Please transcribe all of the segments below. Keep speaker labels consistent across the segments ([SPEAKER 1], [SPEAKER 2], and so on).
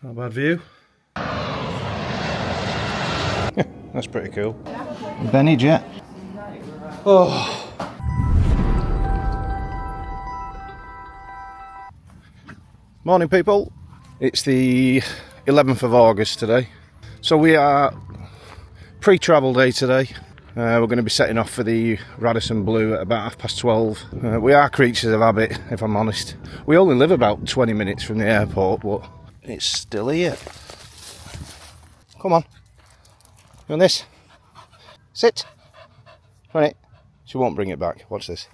[SPEAKER 1] Not a bad view. That's pretty cool. Benny jet. Oh. Morning people. It's the 11th of August today. So we are pre-travel day today. We're going to be setting off for the Radisson Blu at about 12:30. We are creatures of habit, if I'm honest. We only live about 20 minutes from the airport, but it's still here. Come on. You on this? Sit. Run it. She won't bring it back. Watch this.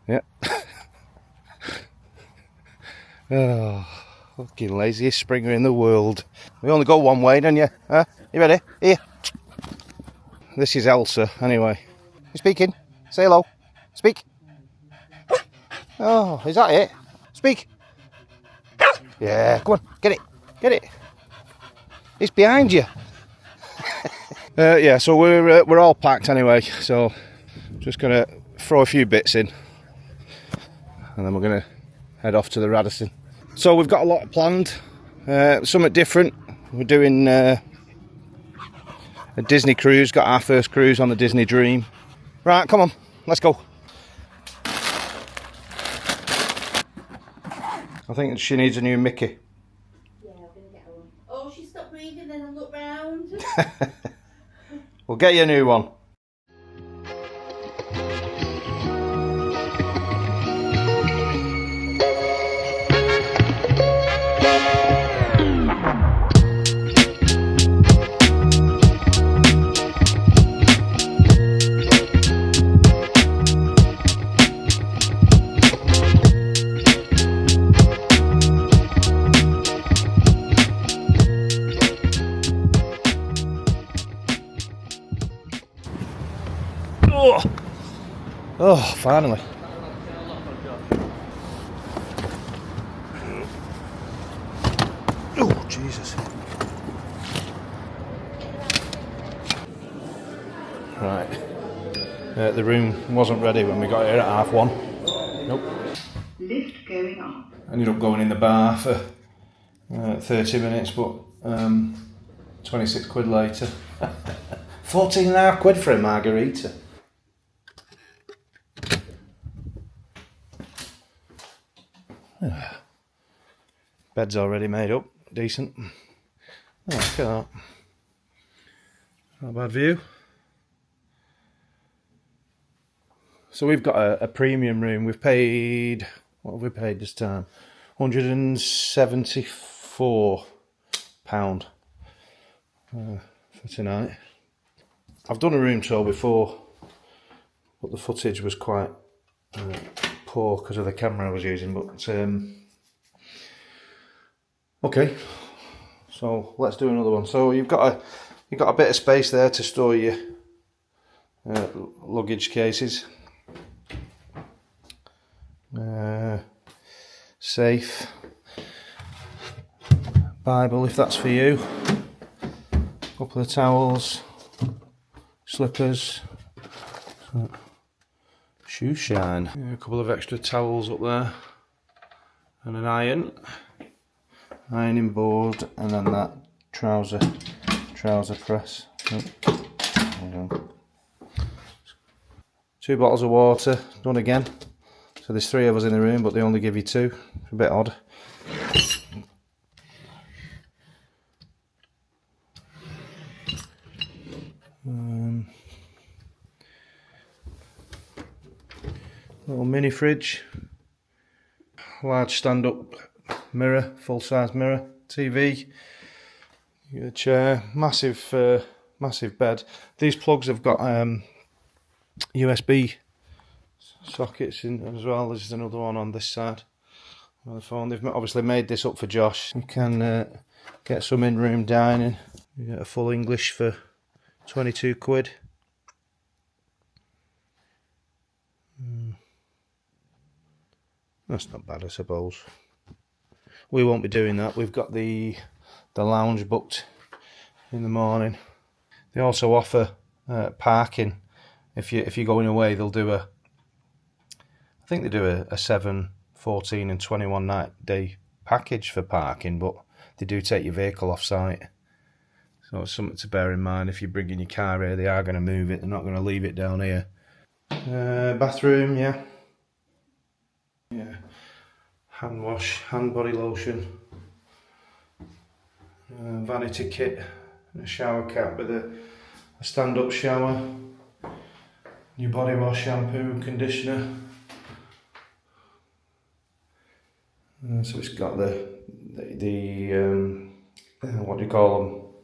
[SPEAKER 1] Yeah. Oh, fucking laziest springer in the world. We only go one way, don't you? Huh? You ready? Here. This is Elsa, anyway. You speaking? Say hello. Speak. Oh, is that it? Speak. Yeah, come on, get it. Get it. It's behind you. Yeah, so we're all packed anyway, so just gonna throw a few bits in, and then we're gonna head off to the Radisson. So we've got a lot planned, something different. We're doing a Disney cruise, got our first cruise on the Disney Dream. Right, come on, let's go. I think she needs a new Mickey.
[SPEAKER 2] Yeah, I'm gonna get her one. Oh, she stopped breathing, then I look round.
[SPEAKER 1] We'll get you a new one. Oh, finally. Oh, Jesus. Right. The room wasn't ready when we got here at 1:30. Nope.
[SPEAKER 2] Lift going up.
[SPEAKER 1] Ended up going in the bar for 30 minutes, but 26 quid later. 14.5 quid for a margarita. Bed's already made up, decent. Oh, look at that. Not a bad view. So we've got a premium room. We've paid, what have we paid this time? £174 for tonight. I've done a room tour before, but the footage was quite poor because of the camera I was using, but okay, so let's do another one. So you've got a bit of space there to store your luggage cases, safe, Bible if that's for you, a couple of towels, slippers, shoe shine, a couple of extra towels up there, and an ironing board, and then that trouser press. Oh. 2 bottles of water, done again. So there's 3 of us in the room, but they only give you 2. It's a bit odd. Little mini fridge, large stand-up mirror, full-size mirror, TV, a chair, massive bed. These plugs have got USB sockets in as well. There's another one on this side of the phone. They've obviously made this up for Josh. You can get some in-room dining. You get a full English for 22 quid. That's not bad, I suppose. We won't be doing that. We've got the lounge booked in the morning. They also offer parking. If you're going away, they'll do I think they do a 7, 14 and 21 night day package for parking, but they do take your vehicle off site. So it's something to bear in mind. If you're bringing your car here, they are going to move it. They're not going to leave it down here. Bathroom, yeah. Yeah. Hand wash, hand body lotion. Vanity kit. And a shower cap with a stand-up shower. New body wash, shampoo, conditioner. So it's got the what do you call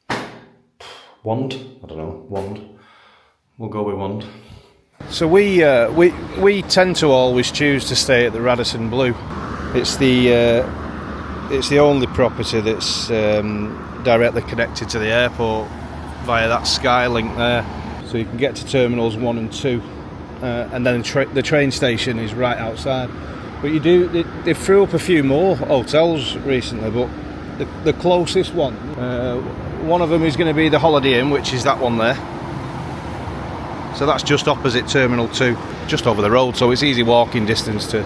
[SPEAKER 1] them? Wand? I don't know. Wand. We'll go with wand. So we tend to always choose to stay at the Radisson Blu. It's the only property that's directly connected to the airport via that Skylink there. So you can get to terminals 1 and 2, and then the train station is right outside. But they threw up a few more hotels recently, but the closest one of them is going to be the Holiday Inn, which is that one there. So that's just opposite Terminal 2, just over the road, so it's easy walking distance to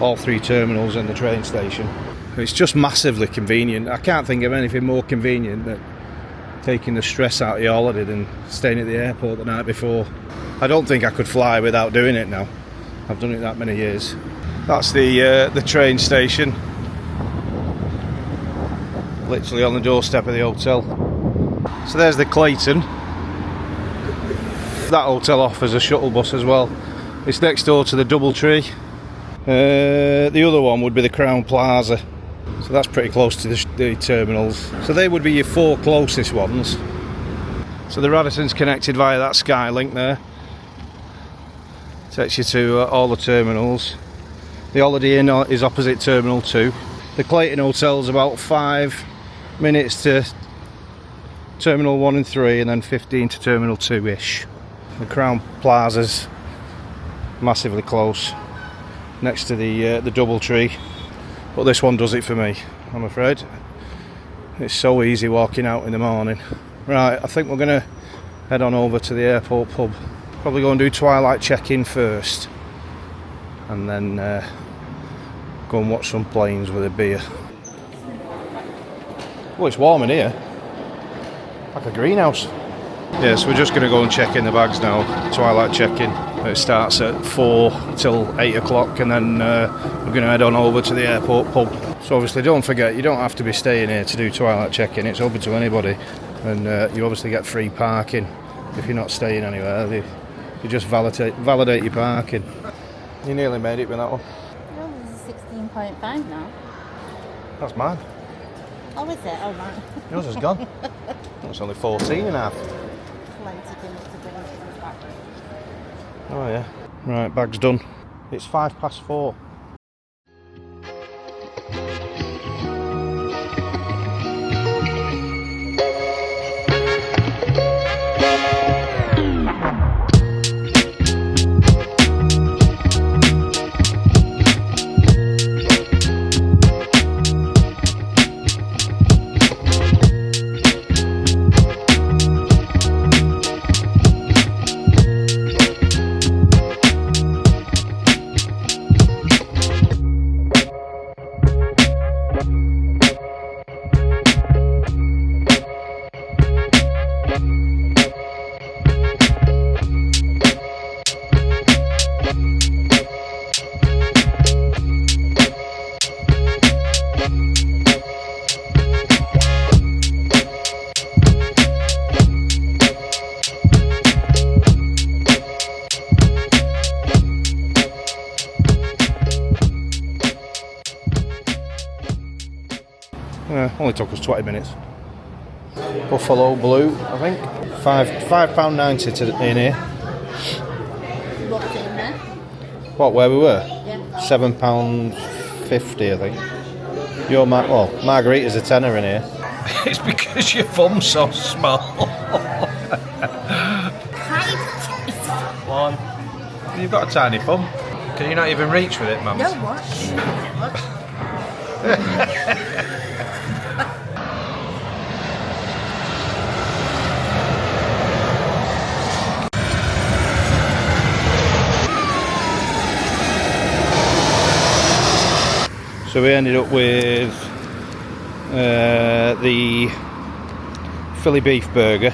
[SPEAKER 1] all 3 terminals and the train station. It's just massively convenient. I can't think of anything more convenient than taking the stress out of your holiday than staying at the airport the night before. I don't think I could fly without doing it now. I've done it that many years. That's the train station. Literally on the doorstep of the hotel. So there's the Clayton. That hotel offers a shuttle bus as well. It's next door to the Doubletree. The other one would be the Crown Plaza. So that's pretty close to the terminals. So they would be your 4 closest ones. So the Radisson's connected via that Skylink there. Takes you to all the terminals. The Holiday Inn is opposite Terminal 2. The Clayton Hotel's about 5 minutes to Terminal 1 and 3, and then 15 to Terminal 2-ish. The Crown Plaza's massively close, next to the Doubletree. But this one does it for me, I'm afraid. It's so easy walking out in the morning. Right, I think we're going to head on over to the airport pub. Probably go and do twilight check-in first, and then go and watch some planes with a beer. Oh, it's warm in here. Like a greenhouse. Yeah, so we're just going to go and check in the bags now. Twilight check-in. It starts at 4 till 8 o'clock, and then we're going to head on over to the airport pub. So obviously don't forget, you don't have to be staying here to do twilight check-in. It's open to anybody, and you obviously get free parking if you're not staying anywhere. You just validate your parking. You nearly made it with that one.
[SPEAKER 2] Oh, this is 16.5 now.
[SPEAKER 1] That's mine.
[SPEAKER 2] Oh, is it? Oh, right.
[SPEAKER 1] Yours is gone. It's only 14 and a half.
[SPEAKER 2] Plenty to bring things back.
[SPEAKER 1] Oh yeah. Right, bag's done. It's 4:05. Only took us 20 minutes. Buffalo Blue, I think. £5.90 in here.
[SPEAKER 2] What's in there?
[SPEAKER 1] What, where we were?
[SPEAKER 2] Yeah.
[SPEAKER 1] £7.50, I think. Your margarita's a tenner in here. It's because your thumb's so small. One. You've got a tiny thumb. Can you not even reach with it, Mum?
[SPEAKER 2] No, what?
[SPEAKER 1] So we ended up with the Philly beef burger,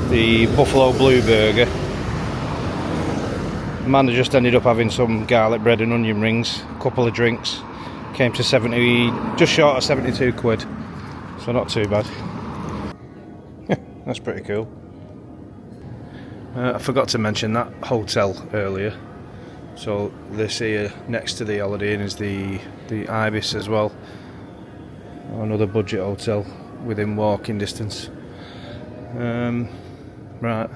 [SPEAKER 1] the buffalo blue burger. Amanda just ended up having some garlic bread and onion rings, a couple of drinks. Came to 70, just short of 72 quid, so not too bad. That's pretty cool. I forgot to mention that hotel earlier. So this here next to the Holiday Inn is the Ibis as well. Another budget hotel within walking distance. Right.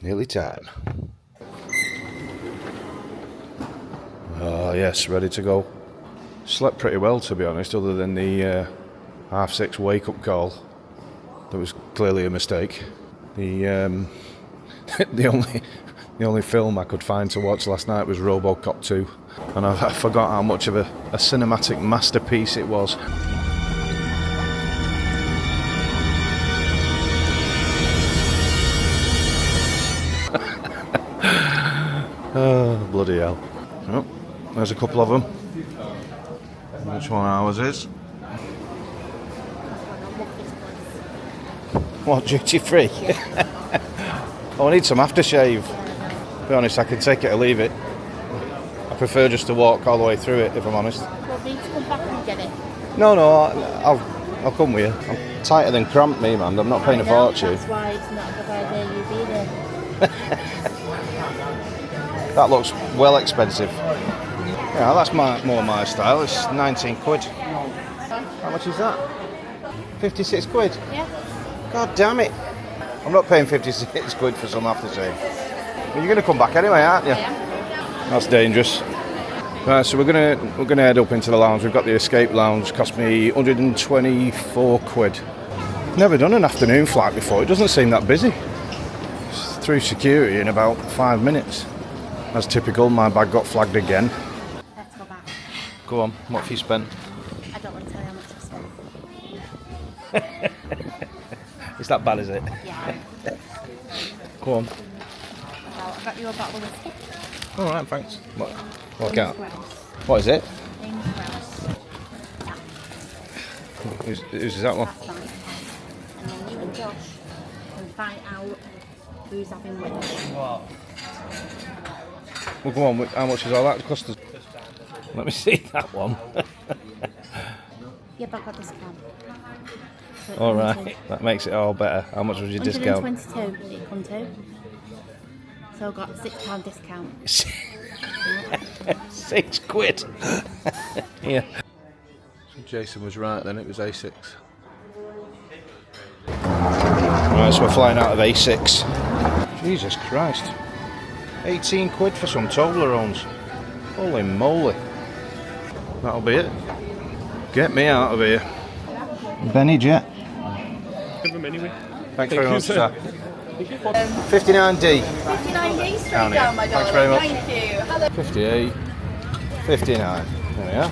[SPEAKER 1] Nearly time. Oh yes, ready to go. Slept pretty well, to be honest, other than the 6:30 wake-up call. That was clearly a mistake. The the only film I could find to watch last night was RoboCop 2, and I forgot how much of a cinematic masterpiece it was. Oh, bloody hell. Oh, there's a couple of them. Which one ours is? What, duty free? Oh, I need some aftershave. To be honest, I can take it or leave it. I prefer just to walk all the way through it, if I'm honest.
[SPEAKER 2] Well, we need to come back and get it.
[SPEAKER 1] No, I'll come with you. I'm tighter than cramped, me, man. I'm not paying a fortune.
[SPEAKER 2] That's why it's not a good idea you be there.
[SPEAKER 1] That looks well expensive. Yeah, that's more my style. It's 19 quid. How much is that? 56 quid?
[SPEAKER 2] Yeah.
[SPEAKER 1] God damn it. I'm not paying 56 quid for some aftershave. Well, you're going to come back anyway, aren't you?
[SPEAKER 2] Yeah.
[SPEAKER 1] That's dangerous. Right, so we're gonna head up into the lounge. We've got the escape lounge. Cost me 124 quid. Never done an afternoon flight before. It doesn't seem that busy. It's through security in about 5 minutes. As typical, my bag got flagged again.
[SPEAKER 2] Let's go back.
[SPEAKER 1] Go on, what have you spent?
[SPEAKER 2] I don't want to tell you how much I spent.
[SPEAKER 1] It's that bad, is it?
[SPEAKER 2] Yeah.
[SPEAKER 1] Go on.
[SPEAKER 2] Well, I got you a bottle of whiskey.
[SPEAKER 1] All right, thanks. What
[SPEAKER 2] James
[SPEAKER 1] count?
[SPEAKER 2] Grouse.
[SPEAKER 1] What is it?
[SPEAKER 2] James Grouse.
[SPEAKER 1] Who's that one?
[SPEAKER 2] That's nice. And then you and Josh can find out who's having which.
[SPEAKER 1] Well, go on. How much is all that cost us? Let me see that one.
[SPEAKER 2] Yeah, but I got discount. So
[SPEAKER 1] All right, that makes it all better. How much was your discount?
[SPEAKER 2] 122 it come to. So I got £6 discount.
[SPEAKER 1] 6 quid. Yeah. So Jason was right then. It was A6. Right, so we're flying out of A6. Jesus Christ. 18 quid for some Toblerones. Holy moly. That'll be it. Get me out of here. Benny Jet.
[SPEAKER 3] Give them anyway.
[SPEAKER 1] Thanks very much, sir. 59D.
[SPEAKER 2] 59D straight
[SPEAKER 1] Down here.
[SPEAKER 2] down, my
[SPEAKER 1] Thanks
[SPEAKER 2] darling.
[SPEAKER 1] very much.
[SPEAKER 2] Thank you. Hello.
[SPEAKER 1] 58. 59. There we are.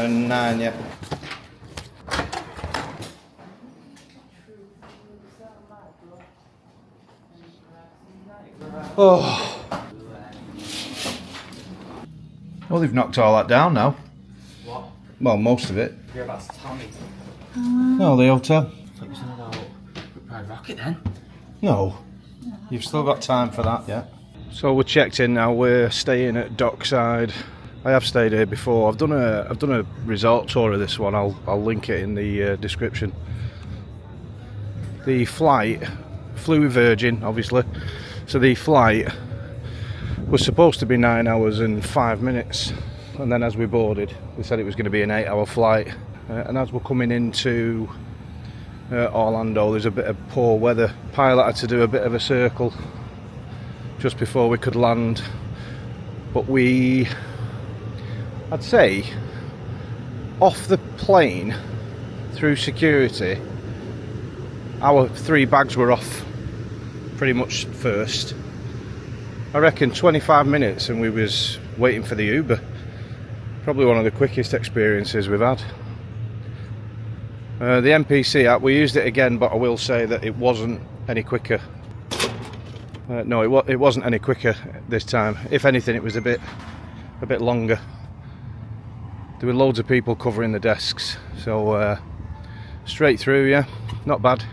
[SPEAKER 1] Nine, yeah. Oh. Well, they've knocked all that down now.
[SPEAKER 4] What?
[SPEAKER 1] Well, most of it.
[SPEAKER 4] Yeah, that's Tommy.
[SPEAKER 1] No, the hotel.
[SPEAKER 4] I thought you was on about Pride Rocket then.
[SPEAKER 1] No. You've still got time for that, yeah. So we're checked in now. We're staying at Dockside. I have stayed here before. I've done a resort tour of this one. I'll link it in the description. The flight flew Virgin, obviously. So the flight was supposed to be 9 hours and 5 minutes, and then as we boarded, we said it was going to be an 8-hour flight. And as we're coming into Orlando, there's a bit of poor weather. Pilot had to do a bit of a circle just before we could land, but I'd say off the plane through security, our 3 bags were off pretty much first. I reckon 25 minutes and we was waiting for the Uber. Probably one of the quickest experiences we've had. The NPC app, we used it again, but I will say that it wasn't any quicker. No, it wasn't any quicker this time. If anything, it was a bit longer. There were loads of people covering the desks, so straight through, yeah, not bad.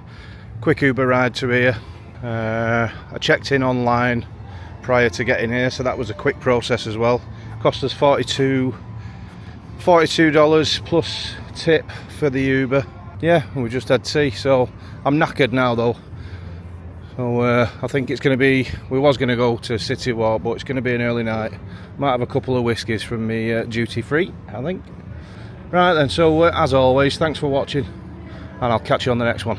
[SPEAKER 1] Quick Uber ride to here. I checked in online prior to getting here, so that was a quick process as well. Cost us $42 plus tip for the Uber. Yeah, we just had tea, so I'm knackered now though. So I think it's going to be, we was going to go to City Walk, but it's going to be an early night. Might have a couple of whiskies from me duty free, I think. Right then, so as always, thanks for watching, and I'll catch you on the next one.